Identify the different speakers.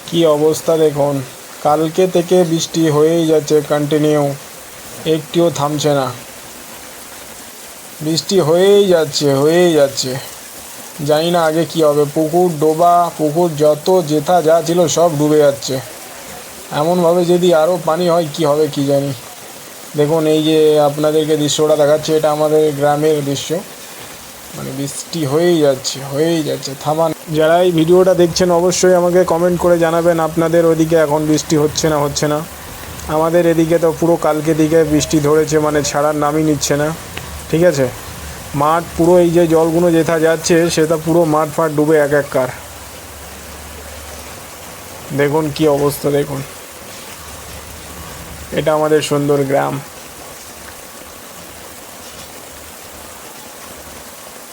Speaker 1: কি অবস্থা দেখুন, কালকে থেকে বৃষ্টি হয়েই যাচ্ছে কন্টিনিউ, একটিও থামছে না। বৃষ্টি হয়েই যাচ্ছে। জানি না আগে কি হবে, পুকুর ডোবা, পুকুর যত যেথা যা ছিল সব ডুবে যাচ্ছে। এমনভাবে যদি আরও পানি হয় কি হবে কি জানি। দেখুন এই যে আপনাদেরকে দৃশ্যটা দেখাচ্ছে, এটা আমাদের গ্রামের দৃশ্য। মানে বৃষ্টি হয়েই যাচ্ছে থামান। যারা এই ভিডিওটা দেখছেন অবশ্যই আমাকে কমেন্ট করে জানাবেন আপনাদের ওদিকে এখন বৃষ্টি হচ্ছে না। আমাদের এদিকে তো পুরো কালকে দিকে বৃষ্টি ধরেছে, মানে ছাড়ার নামই নিচ্ছে না। ঠিক আছে, মাঠ পুরো এই যে জলগুলো যেথা যাচ্ছে সেটা পুরো মাঠ ফাট ডুবে একাকার। দেখুন কি অবস্থা, দেখুন এটা আমাদের সুন্দর গ্রাম।